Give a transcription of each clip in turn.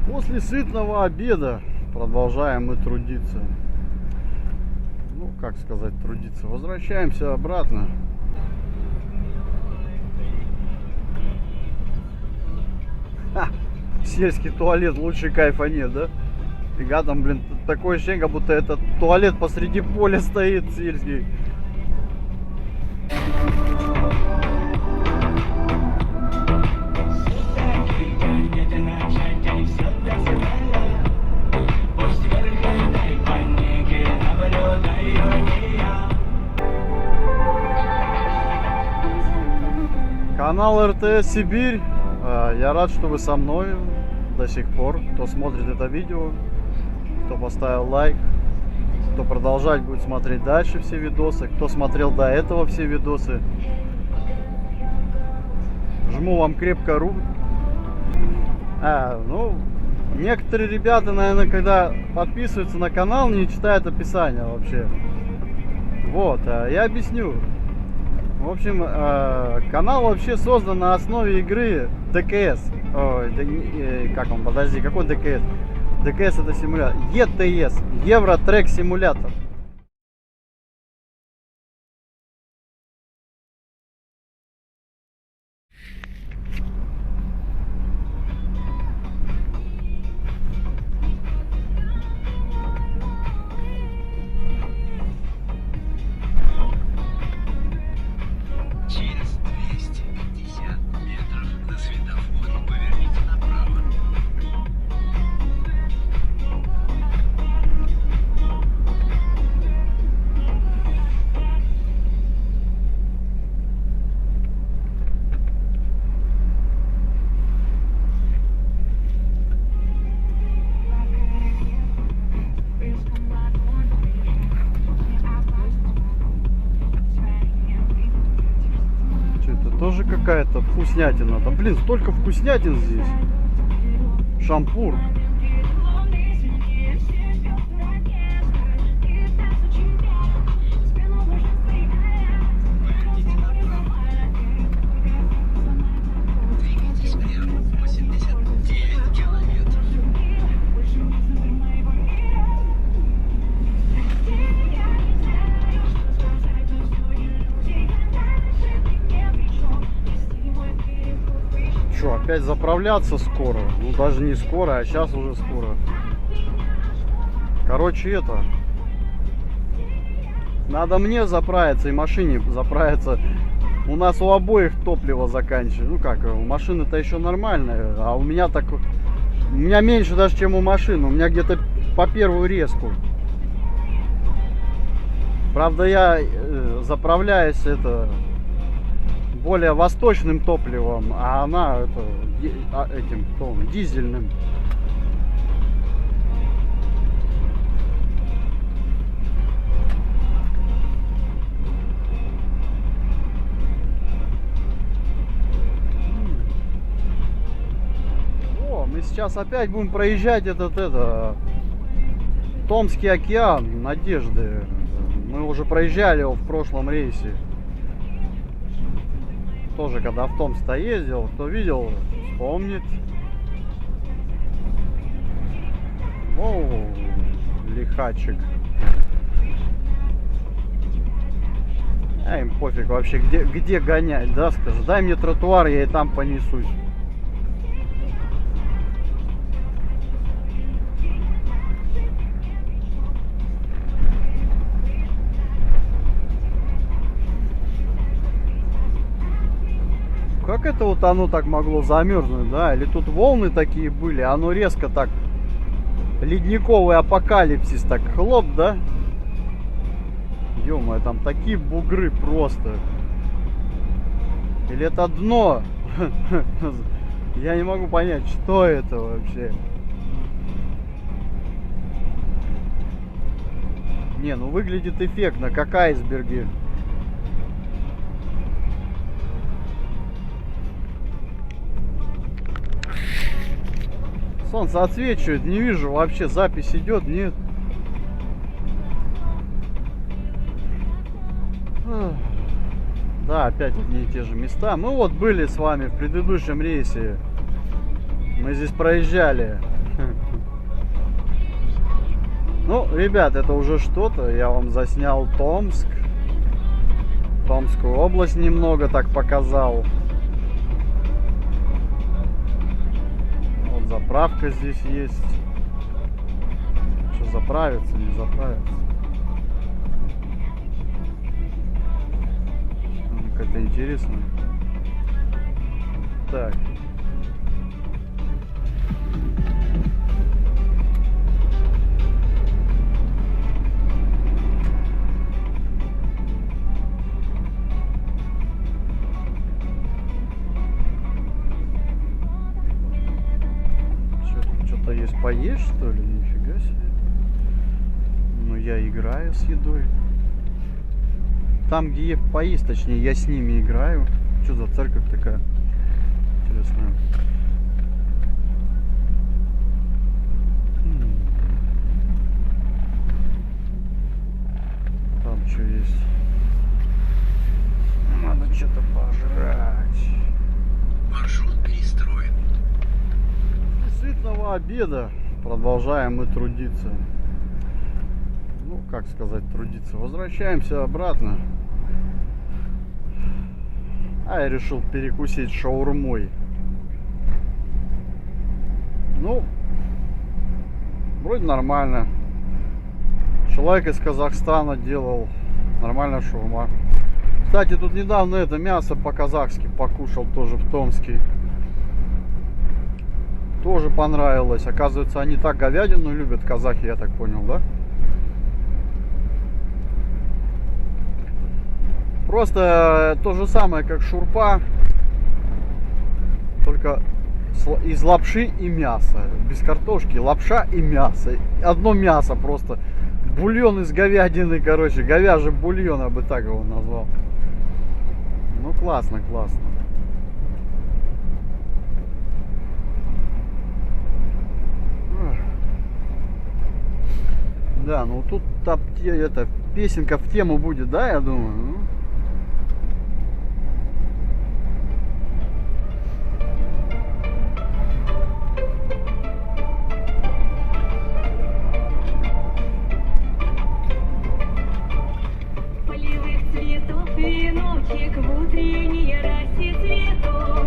После сытного обеда продолжаем мы трудиться. Ну, как сказать, трудиться. Возвращаемся обратно. Ха! Сельский туалет, лучше кайфа нет, да? Фига там, блин, такое ощущение, как будто этот туалет посреди поля стоит сельский. Канал РТС Сибирь. Я рад, что вы со мной до сих пор. Кто смотрит это видео, кто поставил лайк, кто продолжать будет смотреть дальше все видосы, кто смотрел до этого все видосы. Жму вам крепко руку. Ну, некоторые ребята, наверное, когда подписываются на канал, не читают описание вообще. Вот, я объясню. В общем, канал вообще создан на основе игры ДКС. Как он, подожди, какой ДКС? ДКС это симулятор. ЕТС, Евро Трек Симулятор. Через 250 метров на светофоре поверните направо. Это тоже какая-то вкуснятина. Да блин, столько вкуснятин здесь. Шампур. Поверните направо. Двигайтесь прямо 89 километров. Что, опять заправляться скоро? Ну, даже не скоро, а сейчас уже скоро. Короче, это... Надо мне заправиться и машине заправиться. У нас у обоих топливо заканчивается. Ну как, у машины-то еще нормальная, а у меня так... У меня меньше даже, чем у машины. У меня где-то по первую резку. Правда, я заправляюсь это... более восточным топливом, а она это, этим дизельным. О, мы сейчас опять будем проезжать этот Томский океан Надежды. Мы уже проезжали его в прошлом рейсе. Тоже когда в Томск ездил, кто видел, вспомнит. Оу, лихачик. А им пофиг вообще, где гонять, да, скажи. Дай мне тротуар, я и там понесусь. Как это вот оно так могло замерзнуть, да? Или тут волны такие были, оно резко так, ледниковый апокалипсис, так хлоп, да? Ё-моё, там такие бугры просто. Или это дно? Я не могу понять, что это вообще. Не, ну выглядит эффектно, как айсберги. Солнце отсвечивает, не вижу вообще, запись идет, нет. Да, опять одни и те же места. Мы вот были с вами в предыдущем рейсе. Мы здесь проезжали. Ну, ребят, это уже что-то. Я вам заснял Томск. Томскую область немного так показал. Вот заправка здесь есть. Что, заправиться, не заправиться? Как-то интересно. Так. Что-то есть поесть, что ли? Нифига себе. Ну, я играю с едой. Там, где поесть, точнее, я с ними играю. Что за церковь такая? Интересная. Там что есть? Надо что-то пожрать. Маршрут перестроен. С сытного обеда продолжаем мы трудиться. Ну, как сказать, трудиться. Возвращаемся обратно. А я решил перекусить шаурмой. Ну, вроде нормально. Человек из Казахстана делал нормальная шаурма. Кстати, тут недавно это мясо по-казахски покушал тоже в Томске. Тоже понравилось. Оказывается, они так говядину любят, казахи, я так понял, да? Просто то же самое, как шурпа, только из лапши и мяса. Без картошки, лапша и мясо. Одно мясо просто. Бульон из говядины, короче. Говяжий бульон, я бы так его назвал. Ну, классно, классно. Да, ну тут это, песенка в тему будет, да, я думаю. Ну. Полевых цветов веночек в утренней росе цветов.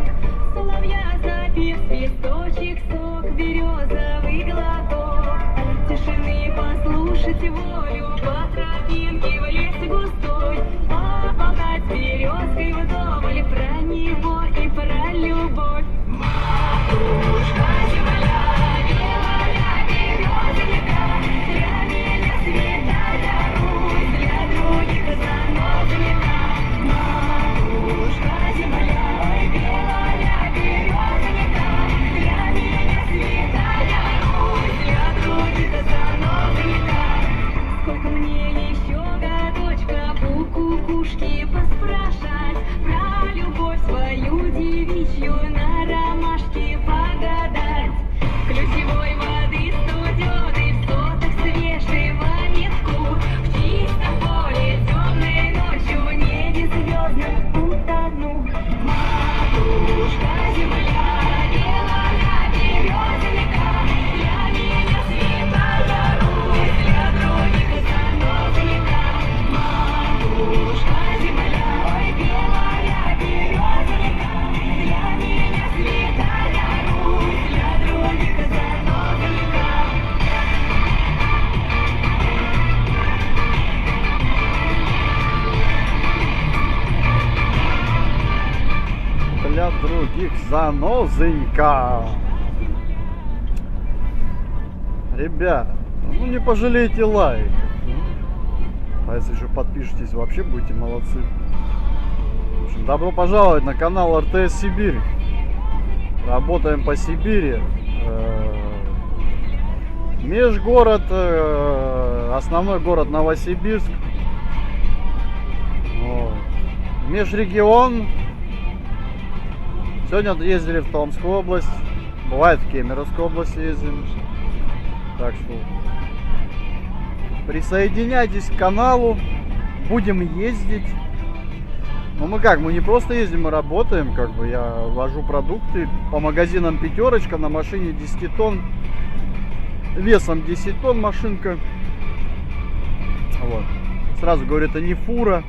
Соловья запев свисточек, сок березовый глоток. Тишины послушать волю по тропинке в лес густой. Поболтать с березкой вдоволь про него и про любовь. Матушка земля, белая березовика, для меня святая Русь, для других занозовика. Матушка земля, ой, белая березовика, для меня святая Русь, для других занозовика. Сколько мне еще годочка у кукушки поспрашать про любовь свою девичью, на ромашке погадать. Ключевой воды студеной, в сотах свежего метку, в чистом поле темной ночью, в небе звездном утону. Матушка земля, белая березовика, для меня святая Русь, для других занозовика. Матушка земля, ой, белая березовика, для меня святая Русь, для других занозовика. Для других занозенька. Ребят, ну не пожалейте лайк. А если же подпишетесь, вообще будете молодцы. В общем, добро пожаловать на канал РТС Сибирь. Работаем по Сибири. Межгород, основной город Новосибирск. Вот. Межрегион. Сегодня ездили в Томскую область. Бывает в Кемеровскую область ездим. Так что присоединяйтесь к каналу. Будем ездить. Ну мы как, мы не просто ездим, мы работаем. Как бы я вожу продукты по магазинам «Пятерочка» на машине 10 тонн. Весом 10 тонн машинка. Сразу говорю, это не фура.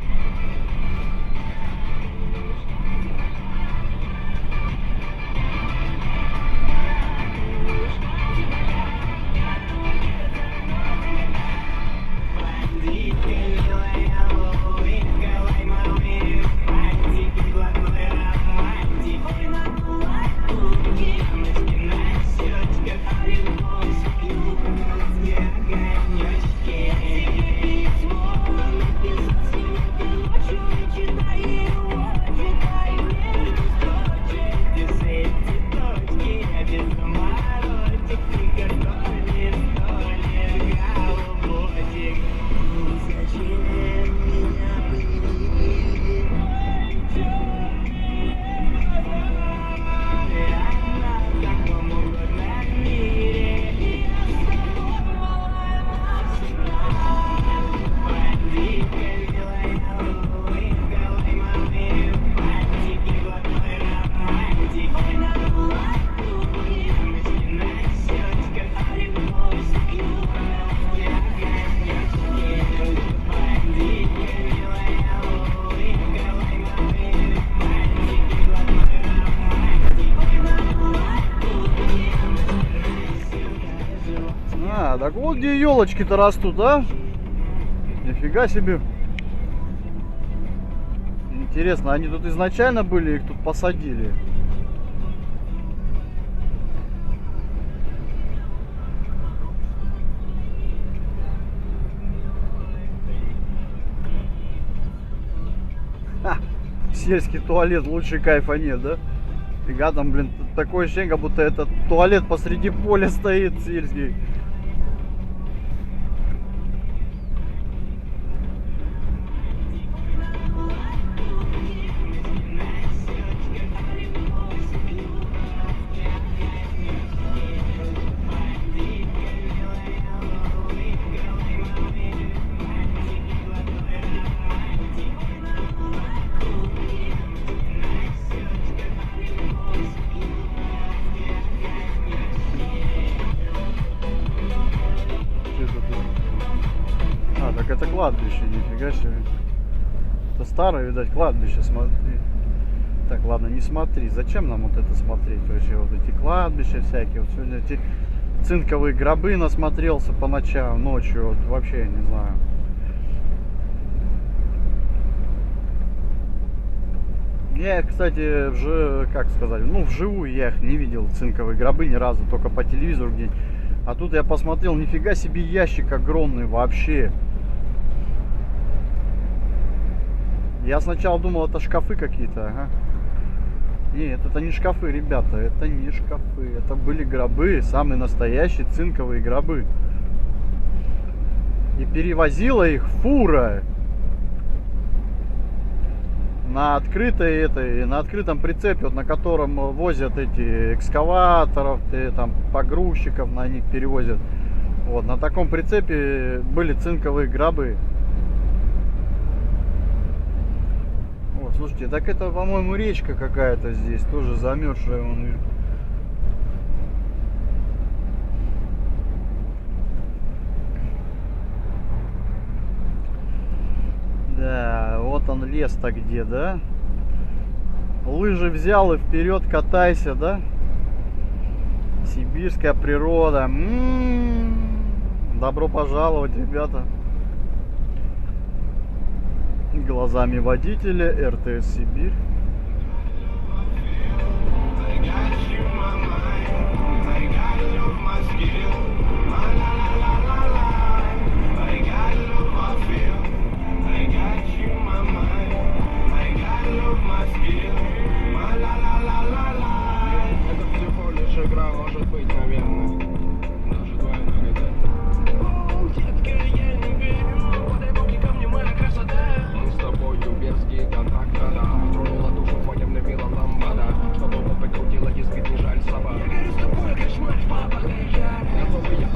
Так вот где елочки-то растут, а? Нифига себе. Интересно, они тут изначально были, их тут посадили? Ха, сельский туалет, лучше кайфа нет, да? Фига там, блин, такое ощущение, как будто этот туалет посреди поля стоит сельский. Так это кладбище, нифига себе. Это старое, видать, кладбище, смотри. Так, ладно, не смотри. Зачем нам вот это смотреть вообще? Вот эти кладбища всякие. Вот сегодня эти цинковые гробы насмотрелся по ночам, ночью. Вот вообще, я не знаю. Я, кстати, как сказать, ну, вживую я их не видел, цинковые гробы, ни разу, только по телевизору где-нибудь. А тут я посмотрел, нифига себе, ящик огромный вообще. Я сначала думал, это шкафы какие-то, ага. Нет, это не шкафы, ребята, это не шкафы. Это были гробы, самые настоящие цинковые гробы. И перевозила их фура. На открытом прицепе, вот, на котором возят эти экскаваторов, там погрузчиков на них перевозят. Вот, на таком прицепе были цинковые гробы. О, слушайте, так это, по-моему, речка какая-то здесь, тоже замерзшая. Да, вот он лес-то где, да? Лыжи взял и вперед катайся, да? Сибирская природа. Добро пожаловать, ребята. Глазами водителя РТС Сибирь. Игра может быть, наверное, даже двойной гадатель. Детка, я не верю, подай боги ко мне, моя красота. Мы с тобою берзкие контакты, да. Тронула душу твоим навилом ламбада. Чтобы опыт крутила, дескать, не жаль собак. Я с тобой кошмар, папа, готовый я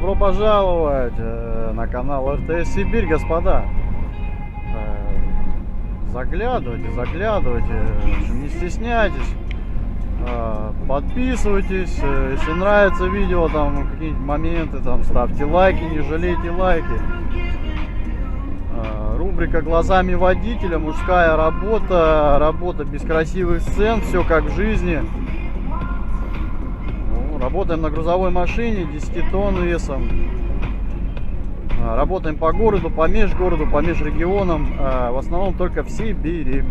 Добро пожаловать на канал РТС Сибирь, господа. Заглядывайте, не стесняйтесь. Подписывайтесь, если нравится видео, там какие-нибудь моменты, там ставьте лайки, не жалейте лайки. Рубрика «Глазами водителя», мужская работа без красивых сцен, все как в жизни. Работаем на грузовой машине 10 тонн весом. Работаем по городу, по межрегионам, в основном только в Сибири.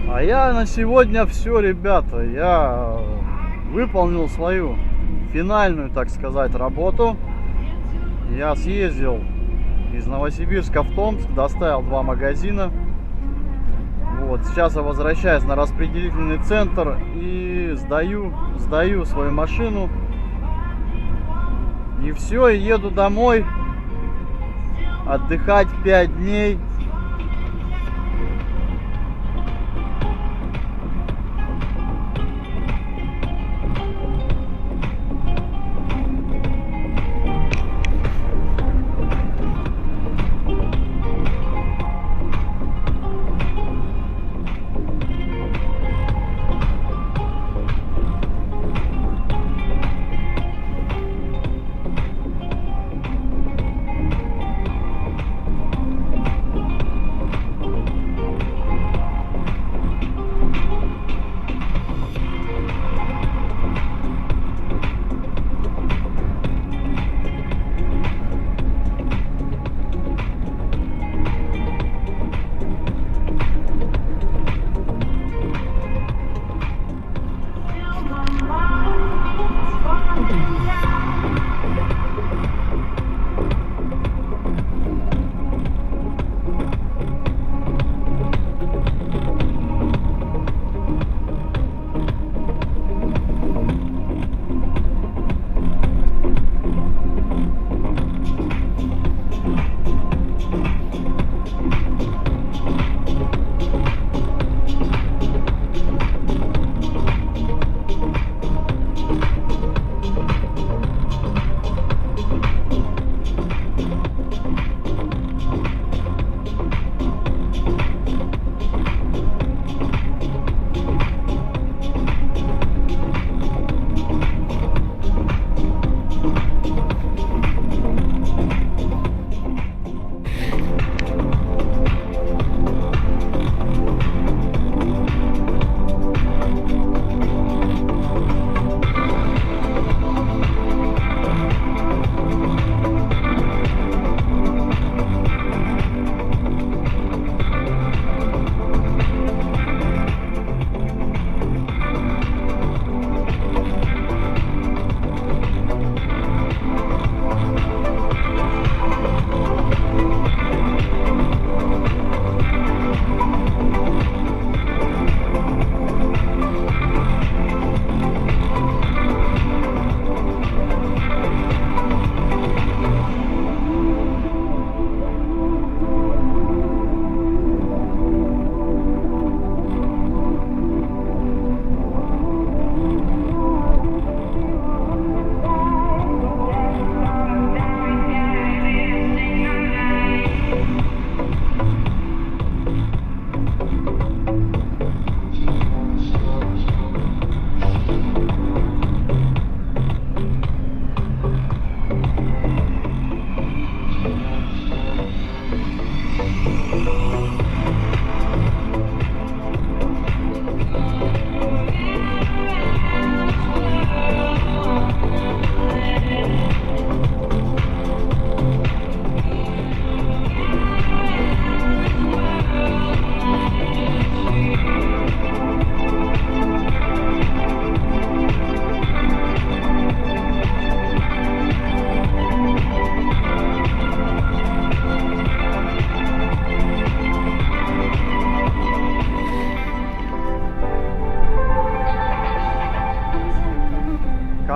А я на сегодня все, ребята. Я выполнил свою финальную, так сказать, работу. Я съездил из Новосибирска в Томск, доставил 2 магазина. Вот, сейчас я возвращаюсь на распределительный центр и сдаю свою машину. И все, и еду домой отдыхать 5 дней.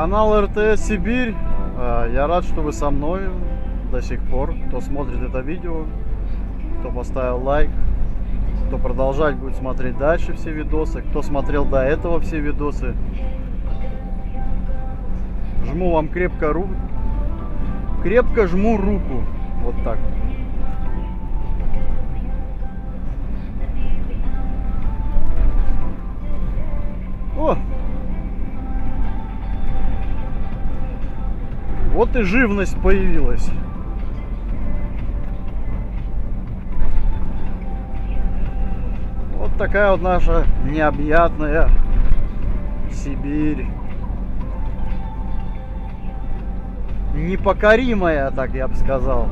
Канал РТС Сибирь. Я рад, что вы со мной до сих пор. Кто смотрит это видео, кто поставил лайк, кто продолжать будет смотреть дальше все видосы, кто смотрел до этого все видосы. Жму вам крепко жму руку. Вот так. О! Вот и живность появилась. Вот такая вот наша необъятная Сибирь. Непокоримая, так я бы сказал.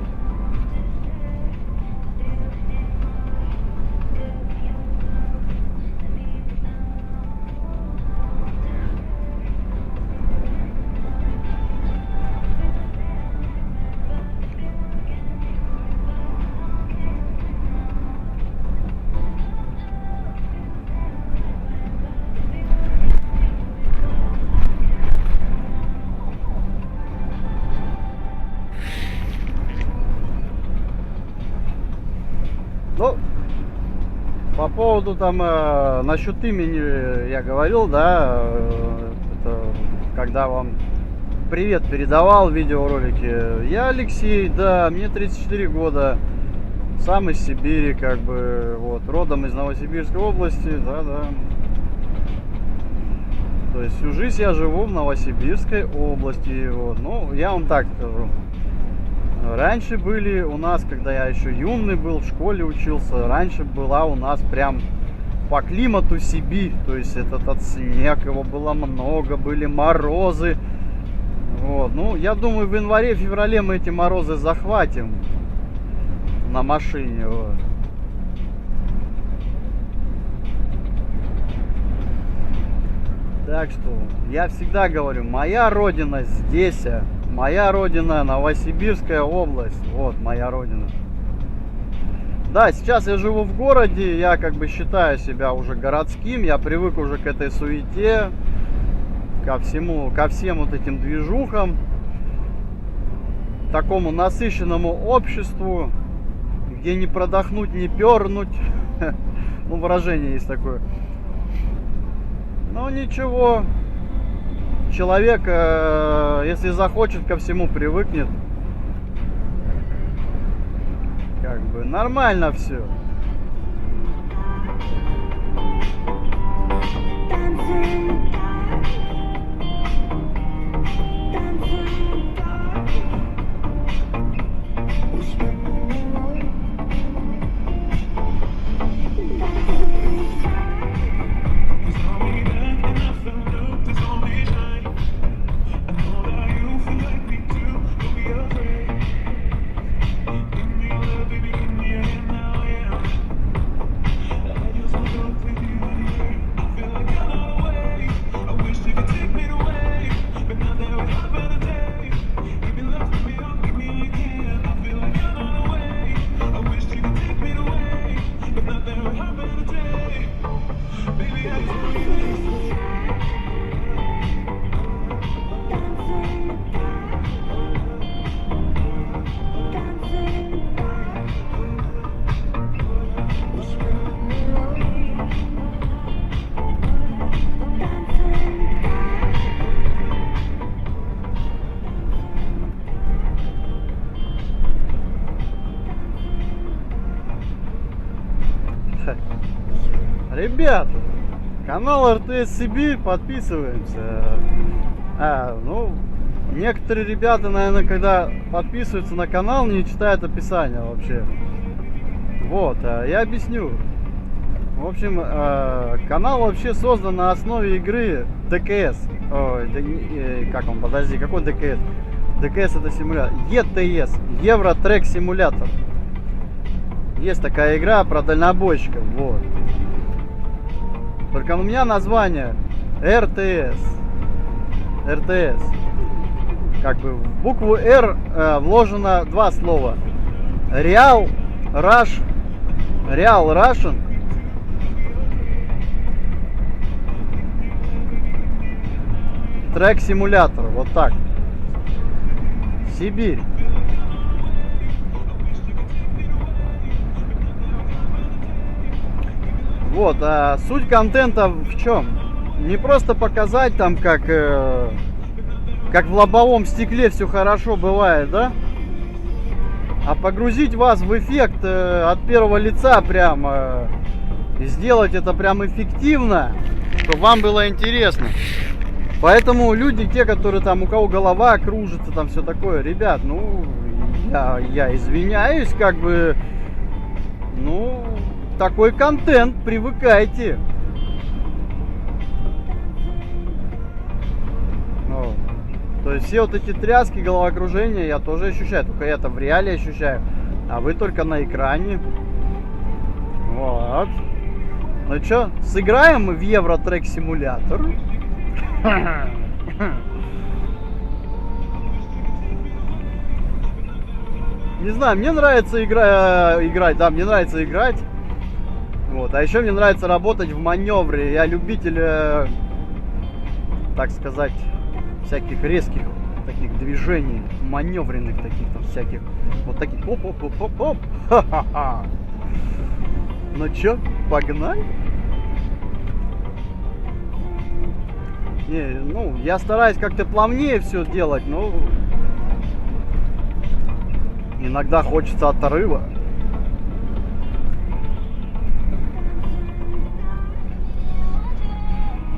Ну, по поводу там, насчет имени я говорил, да, это когда вам привет передавал в видеоролике. Я Алексей, да, мне 34 года, сам из Сибири, как бы, вот, родом из Новосибирской области, да. То есть всю жизнь я живу в Новосибирской области, вот, ну, я вам так скажу. Раньше были у нас, когда я еще юный был, в школе учился, раньше была у нас прям по климату Сибирь. То есть этот снег, его было много, были морозы. Вот. Ну, я думаю, в январе-феврале мы эти морозы захватим на машине. Вот. Так что, я всегда говорю, моя родина здесь. Моя родина Новосибирская область. Вот моя родина. Да, сейчас я живу в городе. Я как бы считаю себя уже городским. Я привык уже к этой суете. Ко всем вот этим движухам. Такому насыщенному обществу. Где не продохнуть, не пернуть. Ну, выражение есть такое. Ну, ничего. Человек, если захочет, ко всему привыкнет. Как бы нормально все. Ребята, канал РТС Сибирь, подписываемся. Ну, некоторые ребята, наверное, когда подписываются на канал, не читают описание вообще. Вот, я объясню. В общем, канал вообще создан на основе игры ДКС. Ой, как он, подожди, какой ДКС? ДКС это симулятор. ЕТС, Евро Трек Симулятор. Есть такая игра про дальнобойщиков, вот. Только у меня название РТС. РТС. Как бы в букву Р вложено два слова. Real Russian. трек-симулятор. Вот так. Сибирь. Вот, а суть контента в чем? Не просто показать там, как в лобовом стекле все хорошо бывает, да? А погрузить вас в эффект от первого лица прям и сделать это прям эффективно, чтобы вам было интересно. Поэтому люди, те, которые там, у кого голова кружится, там все такое, ребят, ну, я извиняюсь, как бы, ну, такой контент, привыкайте. Ну, то есть все вот эти тряски, головокружения я тоже ощущаю, только я это в реале ощущаю, а вы только на экране. Вот. Ну что, сыграем мы в Евротрек симулятор? Не знаю, мне нравится играть, да, мне нравится играть. Вот, а еще мне нравится работать в маневре. Я любитель, так сказать, всяких резких таких движений, маневренных таких там всяких, вот таких, оп-оп-оп-оп-оп. Ха-ха-ха. Ну чё, погнали? Не, ну, я стараюсь как-то плавнее все делать, но иногда хочется отрыва.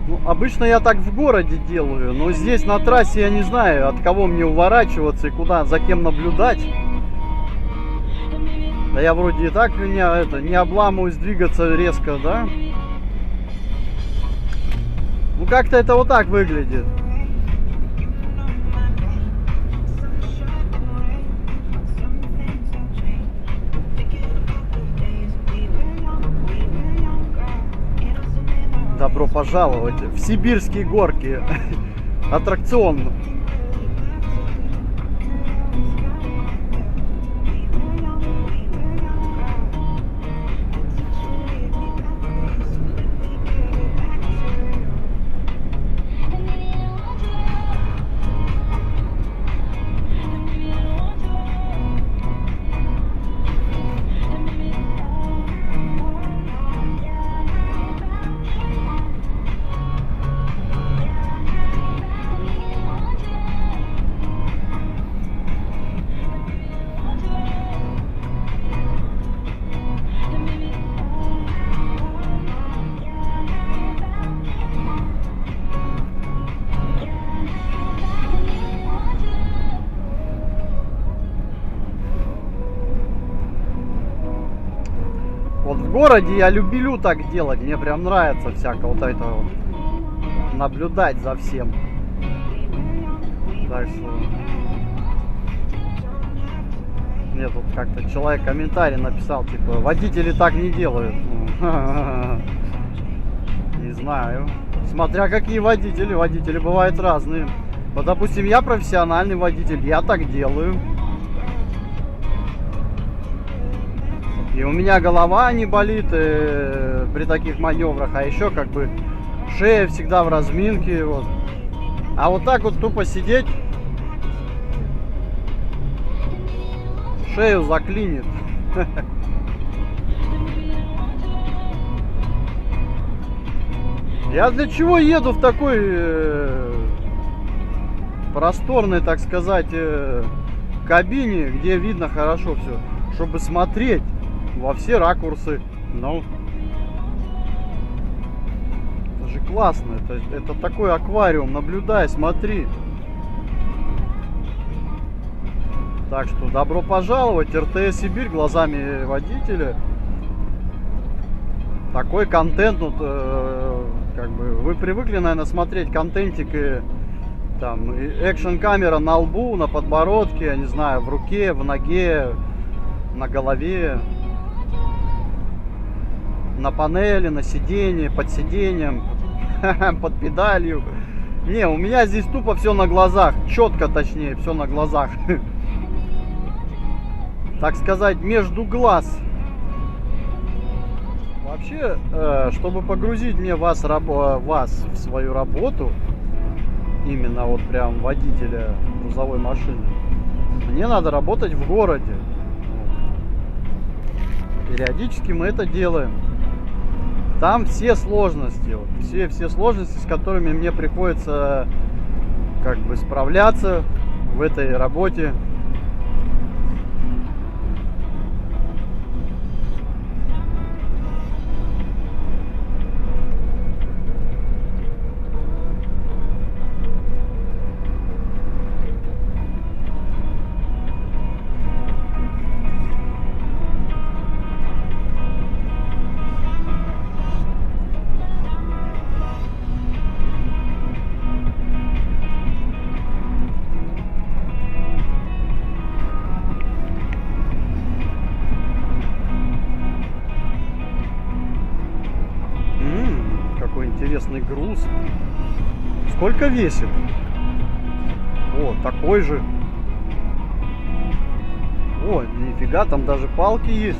Ну, обычно я так в городе делаю, но здесь на трассе я не знаю, от кого мне уворачиваться и куда, за кем наблюдать. Да я вроде и так не обламываюсь двигаться резко, да? Ну как-то это вот так выглядит. Добро пожаловать в сибирские горки. Аттракцион. Вот в городе я люблю так делать, мне прям нравится всяко вот это вот, наблюдать за всем. Так что мне тут как-то человек комментарий написал, типа, водители так не делают. Не знаю. Смотря какие водители бывают разные. Вот, допустим, я профессиональный водитель, я так делаю. И у меня голова не болит при таких маневрах, а еще как бы шея всегда в разминке. Вот. А вот так вот тупо сидеть, шею заклинит. Я для чего еду в такой просторной, так сказать, кабине, где видно хорошо все, чтобы смотреть во все ракурсы. Ну, это же классно, это такой аквариум, наблюдай, смотри. Так что добро пожаловать, РТС Сибирь глазами водителя. Такой контент, ну, как бы вы привыкли, наверное, смотреть контентик и там экшн-камера на лбу, на подбородке, я не знаю, в руке, в ноге, на голове, на панели, на сиденье, под сиденьем, под педалью. Не, у меня здесь тупо все на глазах, четко, точнее, все на глазах. Так сказать, между глаз. Вообще, чтобы погрузить мне вас в свою работу именно вот прям водителя грузовой машины. Мне надо работать в городе. Периодически мы это делаем. Там все сложности, вот, все сложности, с которыми мне приходится как бы справляться в этой работе. Какой интересный груз. Сколько весит? О, такой же. О, нифига, там даже палки есть.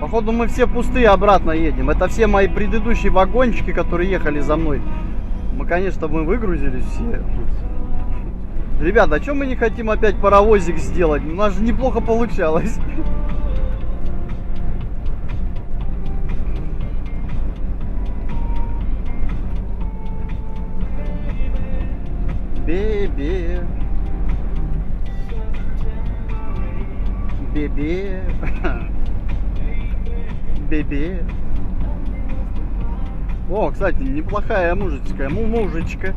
Походу мы все пустые обратно едем. Это все мои предыдущие вагончики, которые ехали за мной. Конечно, мы выгрузились все. Ребята, а что мы не хотим опять паровозик сделать? У нас же неплохо получалось. Бебе. Бебе. Бебе. О, кстати, неплохая мужичка. Мужичка.